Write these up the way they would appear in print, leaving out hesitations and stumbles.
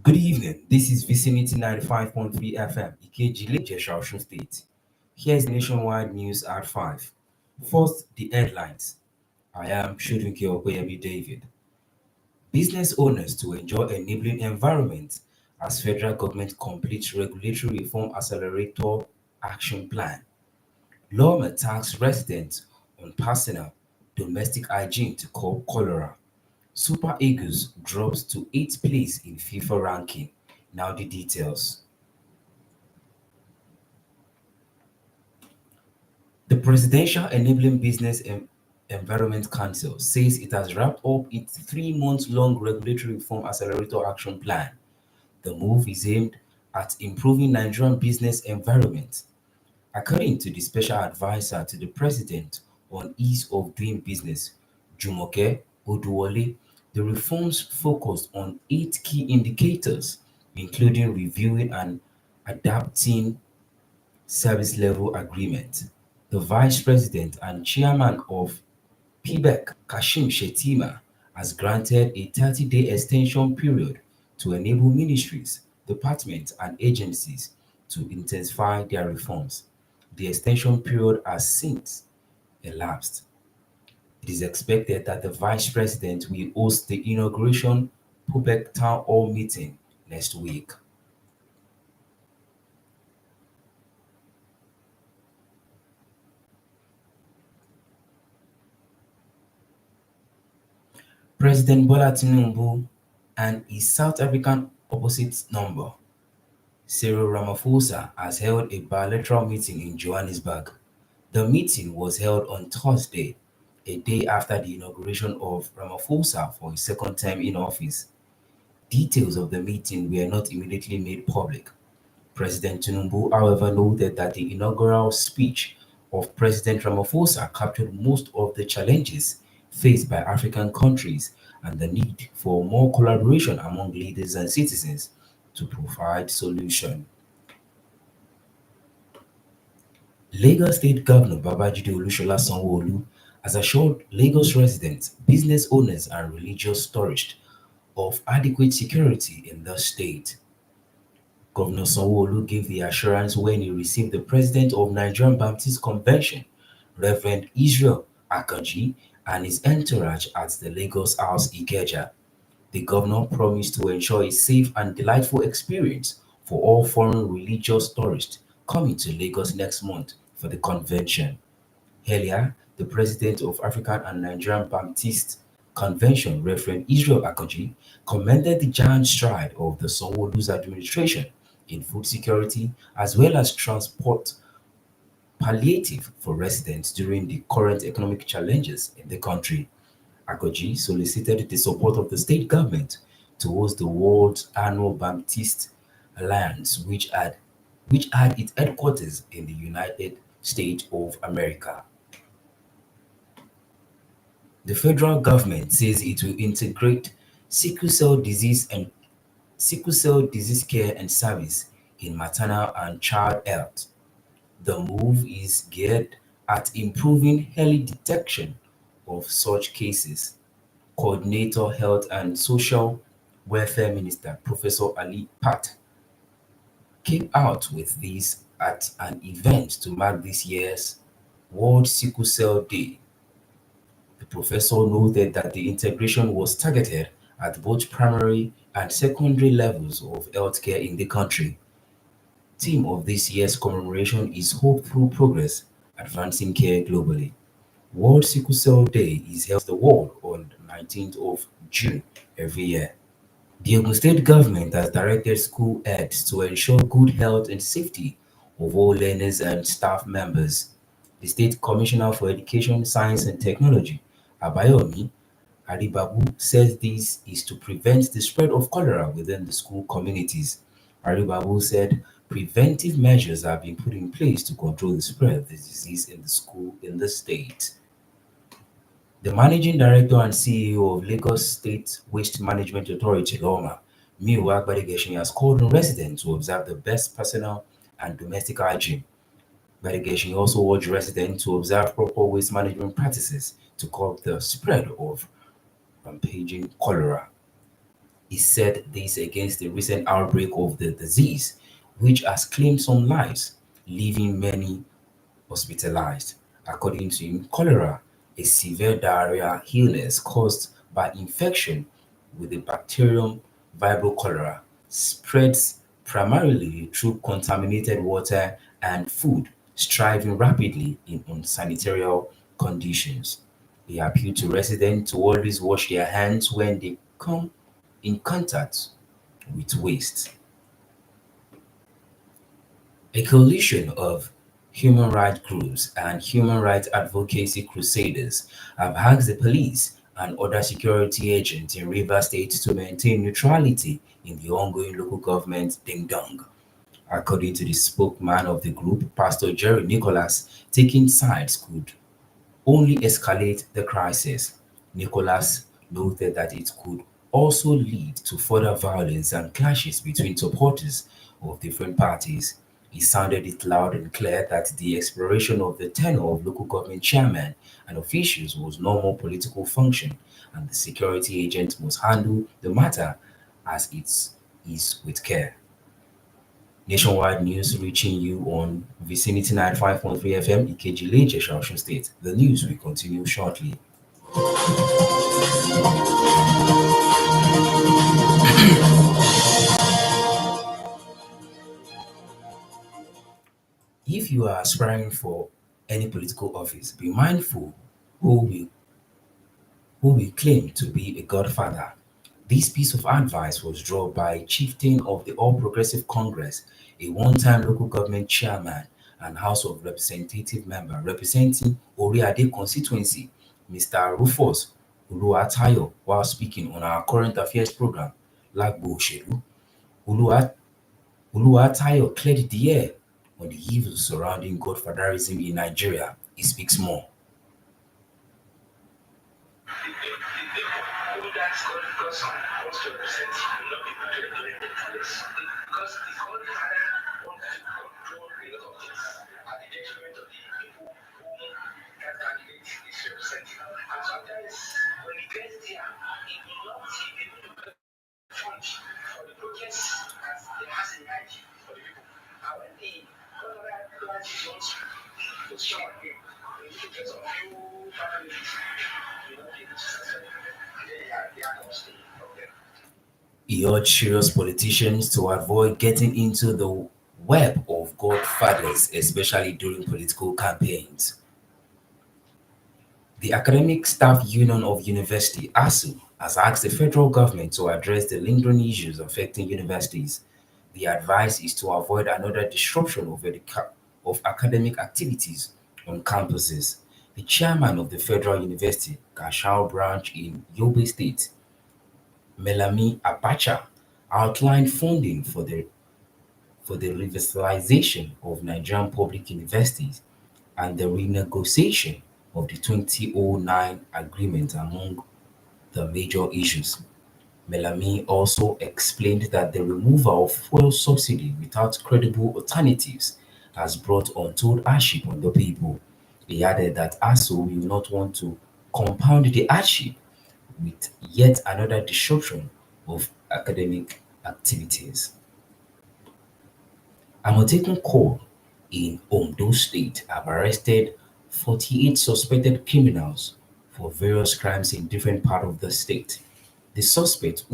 Good evening. This is Vicinity 95.3 FM, Ikejile, Jesha, Osun State. Here's the nationwide news at 5. First, the headlines. I am Shodunke Opeyemi David. Business owners to enjoy enabling environment as federal government completes regulatory reform accelerator action plan. Lawma tax residents on personal domestic hygiene to curb cholera. Super Eagles drops to 8th place in FIFA ranking. Now the details. The Presidential Enabling Business Environment Council says it has wrapped up its 3-month-long regulatory reform accelerator action plan. The move is aimed at improving Nigerian business environment. According to the special advisor to the president on ease of doing business, Jumoke Oduwole, the reforms focused on 8 key indicators, including reviewing and adapting service level agreement. The vice president and chairman of PBEC, Kashim Shettima, has granted a 30-day extension period to enable ministries, departments, and agencies to intensify their reforms. The extension period has since elapsed. It is expected that the vice president will host the inauguration PUBEC town hall meeting next week. President Bola Tinubu and his South African opposite number, Cyril Ramaphosa, has held a bilateral meeting in Johannesburg. The meeting was held on Thursday, a day after the inauguration of Ramaphosa for his second term in office. Details of the meeting were not immediately made public. President Tinubu, however, noted that the inaugural speech of President Ramaphosa captured most of the challenges faced by African countries and the need for more collaboration among leaders and citizens to provide solutions. Lagos State Governor Babajide Olusola Sanwo-Olu has assured Lagos residents, business owners, and religious tourists of adequate security in the state. Governor Sanwo-Olu gave the assurance when he received the president of Nigerian Baptist Convention, Reverend Israel Akanji, and his entourage at the Lagos House Ikeja. The governor promised to ensure a safe and delightful experience for all foreign religious tourists coming to Lagos next month for the convention. Earlier, the president of African and Nigerian Baptist Convention, Reverend Israel Akanji, commended the giant stride of the Sanwo-Olu's administration in food security as well as transport palliative for residents during the current economic challenges in the country. Akoji solicited the support of the state government to host the world's annual Baptist Alliance, which had its headquarters in the United States of America. The federal government says it will integrate sickle cell disease and sickle cell disease care and service in maternal and child health. The move is geared at improving early detection of such cases. Coordinator Health and Social Welfare Minister Professor Ali Pat came out with this at an event to mark this year's World Sickle Cell Day. The professor noted that the integration was targeted at both primary and secondary levels of healthcare in the country. Theme of this year's commemoration is Hope Through Progress, Advancing Care Globally. World Sickle Cell Day is held in the world on the 19th of June every year. The Ogun State government has directed school heads to ensure good health and safety of all learners and staff members. The State Commissioner for Education, Science and Technology, Abayomi Aribabu, says this is to prevent the spread of cholera within the school communities. Aribabu said preventive measures have been put in place to control the spread of the disease in the school in the state. The Managing Director and CEO of Lagos State Waste Management Authority, LOMA, Miwa Gbadegeshин, has called on residents to observe the best personal and domestic hygiene. Gbadegeshин also urged residents to observe proper waste management practices to curb the spread of rampaging cholera. He said this against the recent outbreak of the disease, which has claimed some lives, leaving many hospitalized. According to him, cholera, a severe diarrhea illness caused by infection with the bacterium Vibrio cholera, spreads primarily through contaminated water and food, striving rapidly in unsanitary conditions. He appealed to residents to always wash their hands when they come in contact with waste. A coalition of human rights groups and human rights advocacy crusaders have asked the police and other security agents in Rivers State to maintain neutrality in the ongoing local government ding-dong. According to the spokesman of the group, Pastor Jerry Nicholas, taking sides could only escalate the crisis. Nicholas noted that it could also lead to further violence and clashes between supporters of different parties. He sounded it loud and clear that the expiration of the tenure of local government chairmen and officials was no more political function, and the security agent must handle the matter as it is with care. Nationwide news reaching you on Vicinity 95.3 FM, Ikeji Leje, Osun State. The news will continue shortly. If you are aspiring for any political office, be mindful who will, who will claim to be a godfather. This piece of advice was drawn by a chieftain of the All Progressive Congress, a one-time local government chairman and House of Representative member representing Oriade constituency, Mr. Rufus Uluwatayo, while speaking on our current affairs program, Lagbo Oshelu. Uluwa- Uluwatayo cleared the air on the evils surrounding godfatherism in Nigeria. He speaks more. He urged serious politicians to avoid getting into the web of godfathers, especially during political campaigns. The Academic Staff Union of University (ASU) has asked the federal government to address the lingering issues affecting universities. The advice is to avoid another disruption of academic activities on campuses. The chairman of the Federal University Gashau branch in Yobe State, Melanie Abacha, outlined funding for the revitalization of Nigerian public universities and the renegotiation of the 2009 agreement among the major issues. Melanie also explained that the removal of fuel subsidy without credible alternatives has brought untold hardship on the people. He added that ASU will not want to compound the hardship with yet another disruption of academic activities. Amotekun Corps in Ondo State have arrested 48 suspected criminals for various crimes in different parts of the state. The suspects,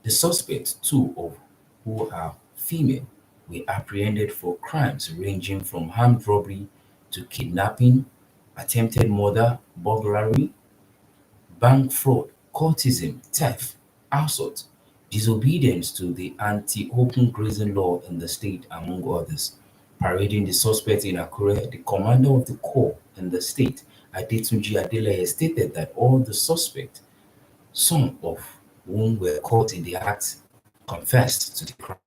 the suspects, two of who are female, were apprehended for crimes ranging from armed robbery to kidnapping, attempted murder, burglary, bank fraud, cultism, theft, assault, disobedience to the anti-open grazing law in the state, among others. Parading the suspect in Akure, the commander of the corps in the state, Adetunji Adeleye, stated that all the suspects, some of whom were caught in the act, confessed to the crime.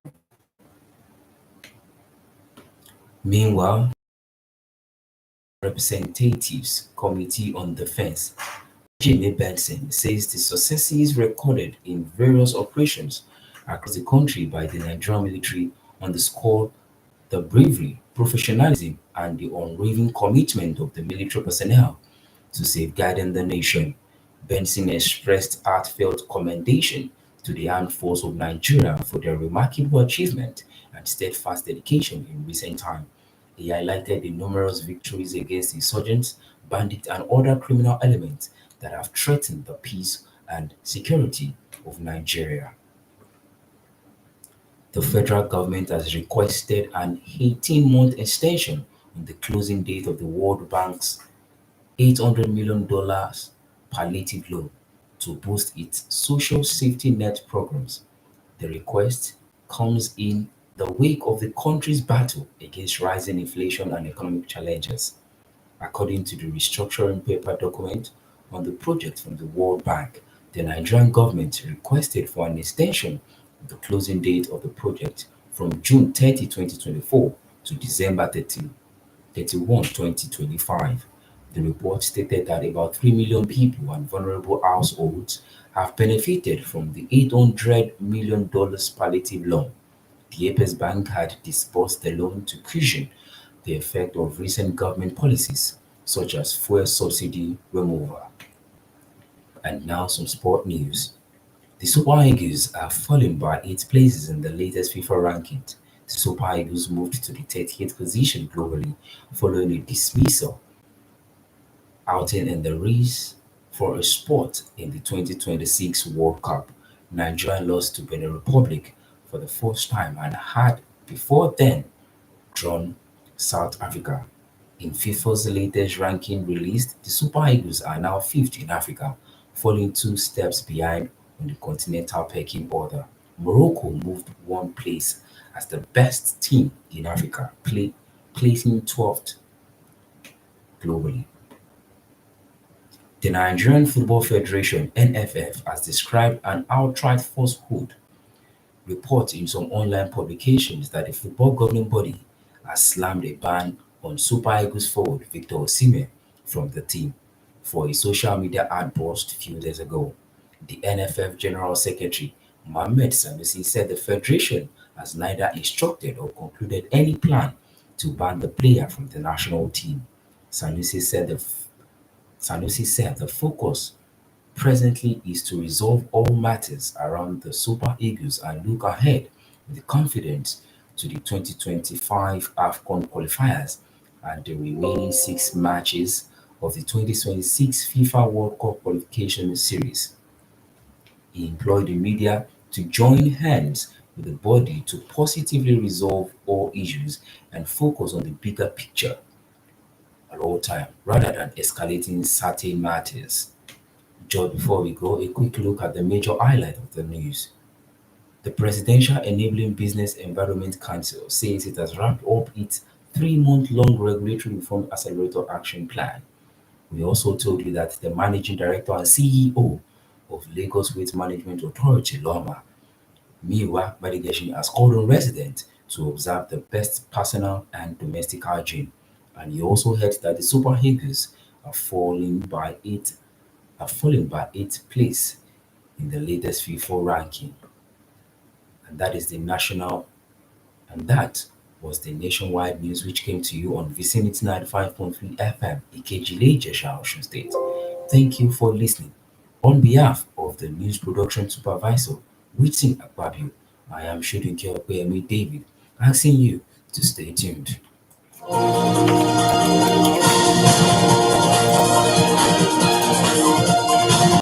Meanwhile, Representatives Committee on Defense Jimmy Benson says the successes recorded in various operations across the country by the Nigerian military underscore the bravery, professionalism, and the unwavering commitment of the military personnel to safeguarding the nation. Benson expressed heartfelt commendation to the armed force of Nigeria for their remarkable achievement and steadfast dedication in recent time. He highlighted the numerous victories against insurgents, bandits, and other criminal elements that have threatened the peace and security of Nigeria. The federal government has requested an 18-month extension on the closing date of the World Bank's $800 million palliative loan to boost its social safety net programs. The request comes in the wake of the country's battle against rising inflation and economic challenges. According to the restructuring paper document on the project from the World Bank, the Nigerian government requested for an extension of the closing date of the project from June 30, 2024 to December 31, 2025. The report stated that about 3 million people and vulnerable households have benefited from the $800 million palliative loan. The Apex Bank had disbursed the loan to cushion the effect of recent government policies, such as fuel subsidy removal. And now some sport news. The Super Eagles are falling by 8 places in the latest FIFA ranking. The Super Eagles moved to the 30th position globally following a dismissal outing in the race for a spot in the 2026 World Cup. Nigeria lost to Benin Republic for the first time and had before then drawn South Africa. In FIFA's latest ranking released, the Super Eagles are now fifth in Africa, falling 2 steps behind on the continental pecking order. Morocco moved 1 place as the best team in Africa, placing 12th globally. The Nigerian Football Federation (NFF) has described an outright falsehood report in some online publications that the football governing body has slammed a ban on Super Eagles forward Victor Osimhen from the team for a social media outburst a few days ago. The NFF General Secretary Mohammed Sanusi said the federation has neither instructed or concluded any plan to ban the player from the national team. Sanusi said the Sanusi said the focus presently is to resolve all matters around the Super Eagles and look ahead with confidence to the 2025 AFCON qualifiers and the remaining 6 matches of the 2026 FIFA World Cup qualification series. He implored the media to join hands with the body to positively resolve all issues and focus on the bigger picture at all times rather than escalating certain matters. Just before we go, a quick look at the major highlight of the news. The Presidential Enabling Business Environment Council says it has wrapped up its 3-month-long regulatory reform accelerator action plan. We also told you that the Managing Director and CEO of Lagos Waste Management Authority (LOMA), Miwa Badigeshi, has called on residents to observe the best personal and domestic hygiene. And he also heard that the Super Eagles are falling by 8 place in the latest FIFA ranking. And that is the national and that was the nationwide news which came to you on Vicinity 95.3 FM, Ikejile, Jesha, Osun State. Thank you for listening. On behalf of the news production supervisor, Witin Akpabio, I am Shodunke Opeyemi David, asking you to stay tuned.